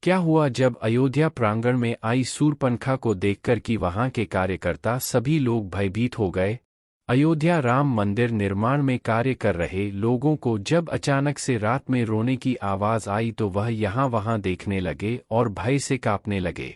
क्या हुआ जब अयोध्या प्रांगण में आई शूरपणखा को देखकर कि वहां के कार्यकर्ता सभी लोग भयभीत हो गए। अयोध्या राम मंदिर निर्माण में कार्य कर रहे लोगों को जब अचानक से रात में रोने की आवाज आई तो वह यहाँ वहां देखने लगे और भय से कांपने लगे।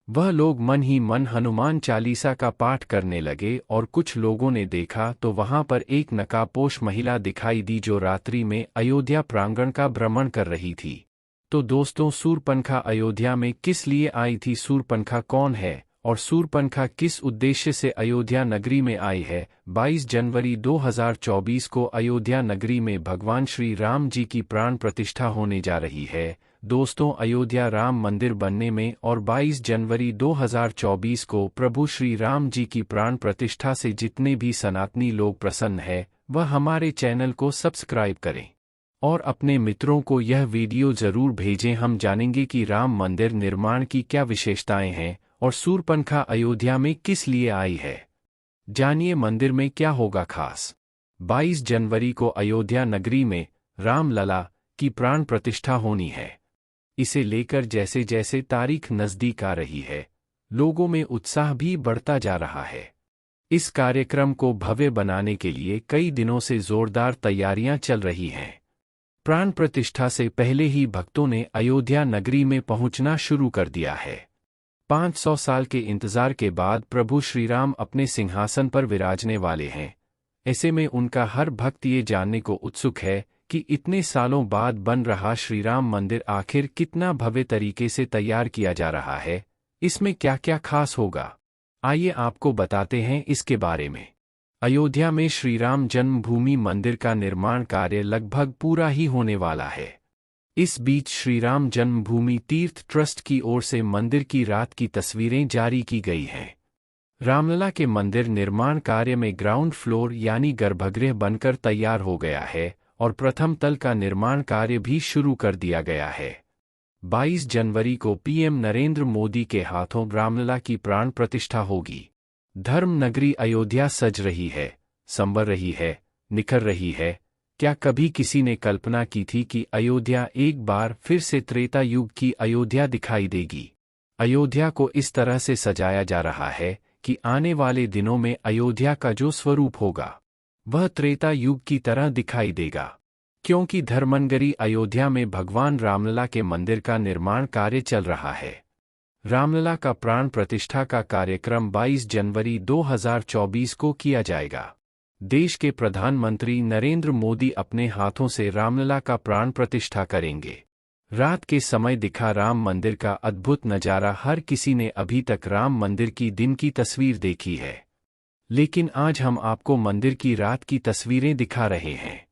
वह लोग मन ही मन हनुमान चालीसा का पाठ करने लगे और कुछ लोगों ने देखा तो वहां पर एक नकाबपोश महिला दिखाई दी जो रात्रि में अयोध्या प्रांगण का भ्रमण कर रही थी। तो दोस्तों, शूरपणखा अयोध्या में किस लिए आई थी? शूरपणखा कौन है और शूरपणखा किस उद्देश्य से अयोध्या नगरी में आई है? 22 जनवरी 2024 को अयोध्या नगरी में भगवान श्री राम जी की प्राण प्रतिष्ठा होने जा रही है। दोस्तों, अयोध्या राम मंदिर बनने में और 22 जनवरी 2024 को प्रभु श्री राम जी की प्राण प्रतिष्ठा से जितने भी सनातनी लोग प्रसन्न हैं, वह हमारे चैनल को सब्सक्राइब करें और अपने मित्रों को यह वीडियो जरूर भेजें। हम जानेंगे कि राम मंदिर निर्माण की क्या विशेषताएं हैं और शूरपणखा अयोध्या में किस लिए आई है। जानिए मंदिर में क्या होगा खास। 22 जनवरी को अयोध्या नगरी में राम लला की प्राण प्रतिष्ठा होनी है। इसे लेकर जैसे जैसे तारीख नजदीक आ रही है, लोगों में उत्साह भी बढ़ता जा रहा है। इस कार्यक्रम को भव्य बनाने के लिए कई दिनों से जोरदार तैयारियां चल रही हैं। प्राण प्रतिष्ठा से पहले ही भक्तों ने अयोध्या नगरी में पहुंचना शुरू कर दिया है। 500 साल के इंतजार के बाद प्रभु श्रीराम अपने सिंहासन पर विराजने वाले हैं। ऐसे में उनका हर भक्त ये जानने को उत्सुक है कि इतने सालों बाद बन रहा श्रीराम मंदिर आखिर कितना भव्य तरीके से तैयार किया जा रहा है, इसमें क्या क्या खास होगा। आइए आपको बताते हैं इसके बारे में। अयोध्या में श्रीराम जन्मभूमि मंदिर का निर्माण कार्य लगभग पूरा ही होने वाला है। इस बीच श्रीराम जन्मभूमि तीर्थ ट्रस्ट की ओर से मंदिर की रात की तस्वीरें जारी की गई हैं। रामलला के मंदिर निर्माण कार्य में ग्राउंड फ्लोर यानी गर्भगृह बनकर तैयार हो गया है और प्रथम तल का निर्माण कार्य भी शुरू कर दिया गया है। 22 जनवरी को पीएम नरेंद्र मोदी के हाथों रामलला की प्राण प्रतिष्ठा होगी। धर्म नगरी अयोध्या सज रही है, संवर रही है, निखर रही है। क्या कभी किसी ने कल्पना की थी कि अयोध्या एक बार फिर से त्रेता युग की अयोध्या दिखाई देगी? अयोध्या को इस तरह से सजाया जा रहा है कि आने वाले दिनों में अयोध्या का जो स्वरूप होगा वह त्रेता युग की तरह दिखाई देगा, क्योंकि धर्मनगरी अयोध्या में भगवान रामलला के मंदिर का निर्माण कार्य चल रहा है। रामलला का प्राण प्रतिष्ठा का कार्यक्रम 22 जनवरी 2024 को किया जाएगा। देश के प्रधानमंत्री नरेंद्र मोदी अपने हाथों से रामलला का प्राण प्रतिष्ठा करेंगे। रात के समय दिखा राम मंदिर का अद्भुत नजारा हर किसी ने अभी तक राम मंदिर की दिन की तस्वीर देखी है, लेकिन आज हम आपको मंदिर की रात की तस्वीरें दिखा रहे हैं।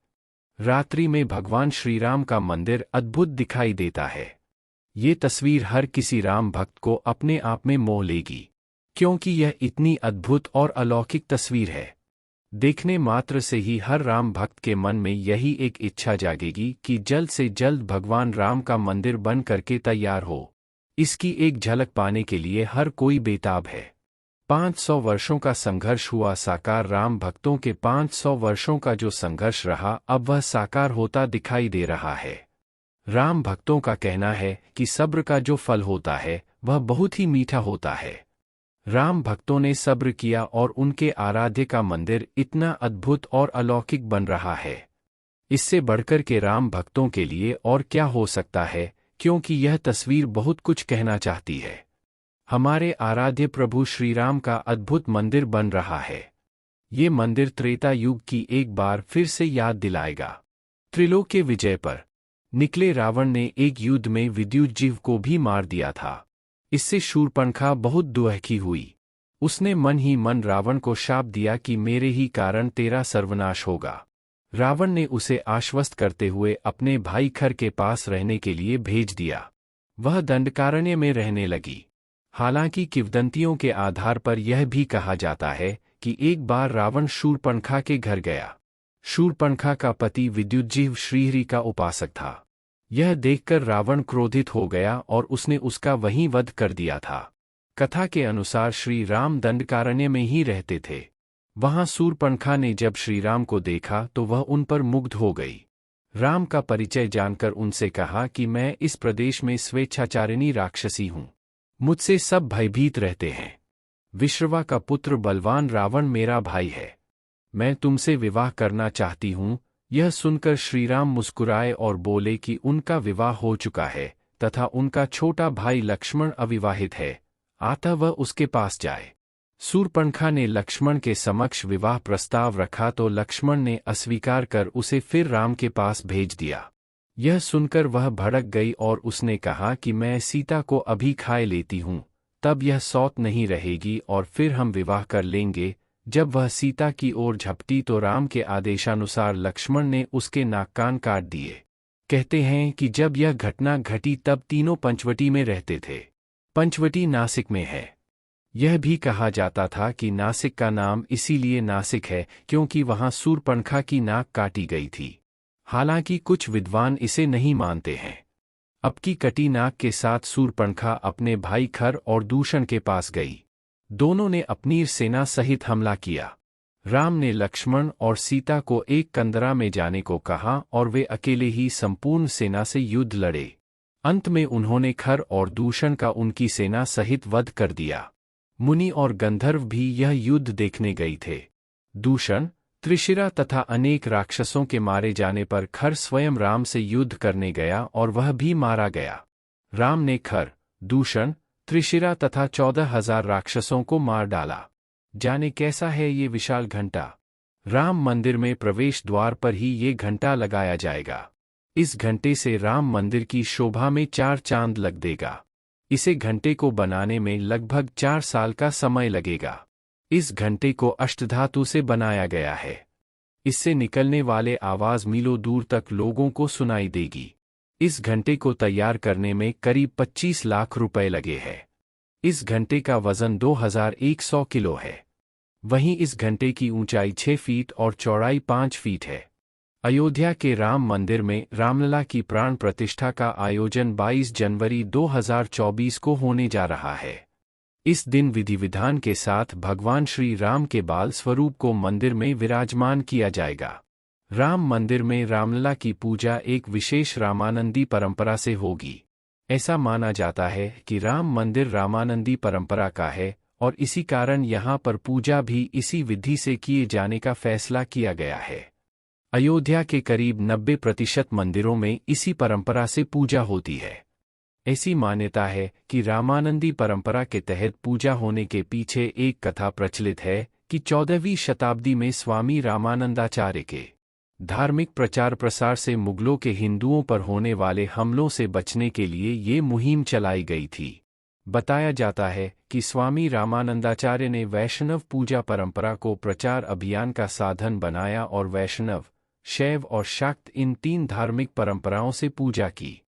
रात्रि में भगवान श्रीराम का मंदिर अद्भुत दिखाई देता है। ये तस्वीर हर किसी राम भक्त को अपने आप में मोह लेगी, क्योंकि यह इतनी अद्भुत और अलौकिक तस्वीर है। देखने मात्र से ही हर राम भक्त के मन में यही एक इच्छा जागेगी कि जल्द से जल्द भगवान राम का मंदिर बन करके तैयार हो। इसकी एक झलक पाने के लिए हर कोई बेताब है। 500 वर्षों का संघर्ष हुआ साकार। राम भक्तों के 500 वर्षों का जो संघर्ष रहा, अब वह साकार होता दिखाई दे रहा है। राम भक्तों का कहना है कि सब्र का जो फल होता है वह बहुत ही मीठा होता है। राम भक्तों ने सब्र किया और उनके आराध्य का मंदिर इतना अद्भुत और अलौकिक बन रहा है। इससे बढ़कर के राम भक्तों के लिए और क्या हो सकता है, क्योंकि यह तस्वीर बहुत कुछ कहना चाहती है। हमारे आराध्य प्रभु श्रीराम का अद्भुत मंदिर बन रहा है। ये मंदिर त्रेता युग की एक बार फिर से याद दिलाएगा। त्रिलोक्य विजय पर निकले रावण ने एक युद्ध में विद्युजीव को भी मार दिया था। इससे शूरपणखा बहुत दुखी हुई। उसने मन ही मन रावण को शाप दिया कि मेरे ही कारण तेरा सर्वनाश होगा। रावण ने उसे आश्वस्त करते हुए अपने भाई खर के पास रहने के लिए भेज दिया। वह दंडकारण्य में रहने लगी। हालांकि किंवदंतियों के आधार पर यह भी कहा जाता है कि एक बार रावण शूरपणखा के घर गया। शूरपणखा का पति विद्युजीव श्रीहरि का उपासक था। यह देखकर रावण क्रोधित हो गया और उसने उसका वहीं वध कर दिया था। कथा के अनुसार श्री राम दंडकारण्य में ही रहते थे। वहां शूरपणखा ने जब श्रीराम को देखा तो वह उन पर मुग्ध हो गई। राम का परिचय जानकर उनसे कहा कि मैं इस प्रदेश में स्वेच्छाचारिणी राक्षसी हूँ। मुझसे सब भयभीत रहते हैं। विश्रवा का पुत्र बलवान रावण मेरा भाई है। मैं तुमसे विवाह करना चाहती हूँ। यह सुनकर श्रीराम मुस्कुराए और बोले कि उनका विवाह हो चुका है तथा उनका छोटा भाई लक्ष्मण अविवाहित है, अतः वह उसके पास जाए। शूर्पणखा ने लक्ष्मण के समक्ष विवाह प्रस्ताव रखा तो लक्ष्मण ने अस्वीकार कर उसे फिर राम के पास भेज दिया। यह सुनकर वह भड़क गई और उसने कहा कि मैं सीता को अभी खाए लेती हूँ, तब यह सौत नहीं रहेगी और फिर हम विवाह कर लेंगे। जब वह सीता की ओर झपटी तो राम के आदेशानुसार लक्ष्मण ने उसके नाक कान काट दिए। कहते हैं कि जब यह घटना घटी तब तीनों पंचवटी में रहते थे। पंचवटी नासिक में है। यह भी कहा जाता था कि नासिक का नाम इसीलिए नासिक है क्योंकि वहां शूर्पणखा की नाक काटी गई थी। हालांकि कुछ विद्वान इसे नहीं मानते हैं। अब की कटी नाक के साथ शूर्पणखा अपने भाई खर और दूषण के पास गई। दोनों ने अपनी सेना सहित हमला किया। राम ने लक्ष्मण और सीता को एक कंदरा में जाने को कहा और वे अकेले ही संपूर्ण सेना से युद्ध लड़े। अंत में उन्होंने खर और दूषण का उनकी सेना सहित वध कर दिया। मुनि और गंधर्व भी यह युद्ध देखने गए थे। दूषण, त्रिशिरा तथा अनेक राक्षसों के मारे जाने पर खर स्वयं राम से युद्ध करने गया और वह भी मारा गया। राम ने खर, दूषण, त्रिशिरा तथा 14,000 राक्षसों को मार डाला। जाने कैसा है ये विशाल घंटा। राम मंदिर में प्रवेश द्वार पर ही ये घंटा लगाया जाएगा। इस घंटे से राम मंदिर की शोभा में 4 चांद लग देगा। इसे घंटे को बनाने में लगभग 4 साल का समय लगेगा। इस घंटे को अष्टधातु से बनाया गया है। इससे निकलने वाले आवाज मीलों दूर तक लोगों को सुनाई देगी। इस घंटे को तैयार करने में करीब 25 लाख रुपए लगे हैं। इस घंटे का वजन 2100 किलो है। वहीं इस घंटे की ऊंचाई 6 फीट और चौड़ाई 5 फीट है। अयोध्या के राम मंदिर में रामलला की प्राण प्रतिष्ठा का आयोजन 22 जनवरी 2024 को होने जा रहा है। इस दिन विधि विधान के साथ भगवान श्री राम के बाल स्वरूप को मंदिर में विराजमान किया जाएगा। राम मंदिर में रामलला की पूजा एक विशेष रामानंदी परंपरा से होगी। ऐसा माना जाता है कि राम मंदिर रामानंदी परंपरा का है और इसी कारण यहाँ पर पूजा भी इसी विधि से किए जाने का फैसला किया गया है। अयोध्या के करीब 90% मंदिरों में इसी परंपरा से पूजा होती है। ऐसी मान्यता है कि रामानंदी परंपरा के तहत पूजा होने के पीछे एक कथा प्रचलित है कि 14वीं शताब्दी में स्वामी रामानंदाचार्य के धार्मिक प्रचार प्रसार से मुगलों के हिंदुओं पर होने वाले हमलों से बचने के लिए ये मुहिम चलाई गई थी। बताया जाता है कि स्वामी रामानंदाचार्य ने वैष्णव पूजा परंपरा को प्रचार अभियान का साधन बनाया और वैष्णव, शैव और शाक्त इन 3 धार्मिक परंपराओं से पूजा की।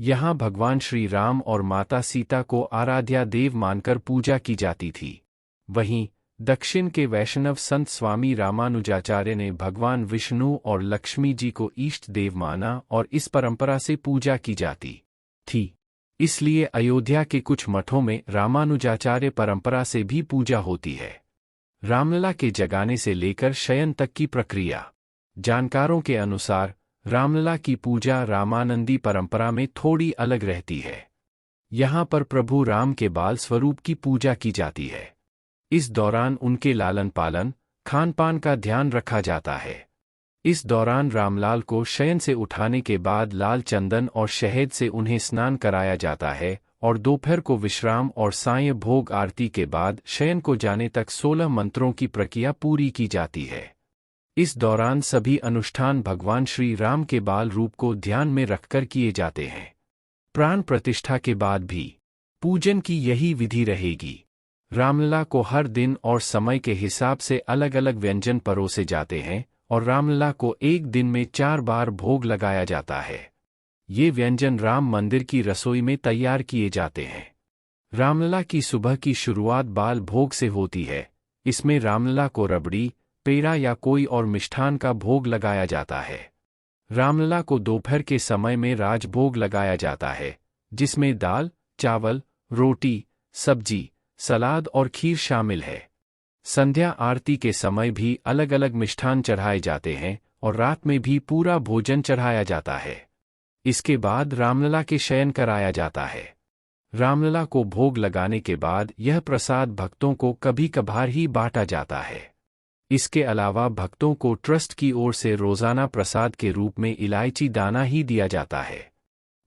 यहाँ भगवान श्री राम और माता सीता को आराध्या देव मानकर पूजा की जाती थी। वहीं दक्षिण के वैष्णव संत स्वामी रामानुजाचार्य ने भगवान विष्णु और लक्ष्मी जी को इष्ट देव माना और इस परंपरा से पूजा की जाती थी। इसलिए अयोध्या के कुछ मठों में रामानुजाचार्य परंपरा से भी पूजा होती है। रामलला के जगाने से लेकर शयन तक की प्रक्रिया। जानकारों के अनुसार रामलला की पूजा रामानंदी परंपरा में थोड़ी अलग रहती है। यहाँ पर प्रभु राम के बाल स्वरूप की पूजा की जाती है। इस दौरान उनके लालन पालन, खान पान का ध्यान रखा जाता है। इस दौरान रामलाल को शयन से उठाने के बाद लाल चंदन और शहद से उन्हें स्नान कराया जाता है और दोपहर को विश्राम और सायं भोग आरती के बाद शयन को जाने तक 16 मंत्रों की प्रक्रिया पूरी की जाती है। इस दौरान सभी अनुष्ठान भगवान श्री राम के बाल रूप को ध्यान में रखकर किए जाते हैं। प्राण प्रतिष्ठा के बाद भी पूजन की यही विधि रहेगी। रामलला को हर दिन और समय के हिसाब से अलग अलग व्यंजन परोसे जाते हैं और रामलला को एक दिन में 4 बार भोग लगाया जाता है। ये व्यंजन राम मंदिर की रसोई में तैयार किए जाते हैं। रामलला की सुबह की शुरुआत बाल भोग से होती है। इसमें रामलला को रबड़ी, पेड़ा या कोई और मिष्ठान का भोग लगाया जाता है। रामलला को दोपहर के समय में राजभोग लगाया जाता है, जिसमें दाल, चावल, रोटी, सब्जी, सलाद और खीर शामिल है। संध्या आरती के समय भी अलग अलग मिष्ठान चढ़ाए जाते हैं और रात में भी पूरा भोजन चढ़ाया जाता है। इसके बाद रामलला के शयन कराया जाता है। रामलला को भोग लगाने के बाद यह प्रसाद भक्तों को कभी कभार ही बांटा जाता है। इसके अलावा भक्तों को ट्रस्ट की ओर से रोजाना प्रसाद के रूप में इलायची दाना ही दिया जाता है।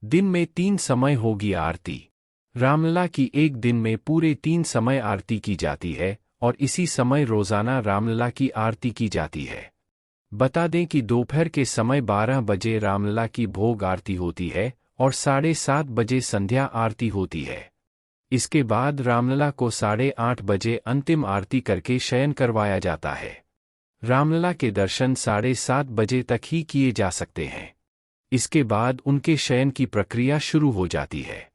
दिन में 3 समय होगी आरती। रामलला की एक दिन में पूरे 3 समय आरती की जाती है और इसी समय रोजाना रामलला की आरती की जाती है। बता दें कि दोपहर के समय 12 बजे रामलला की भोग आरती होती है और 7:30 बजे संध्या आरती होती है। इसके बाद रामलला को 8:30 बजे अंतिम आरती करके शयन करवाया जाता है। रामलला के दर्शन 7:30 बजे तक ही किए जा सकते हैं। इसके बाद उनके शयन की प्रक्रिया शुरू हो जाती है।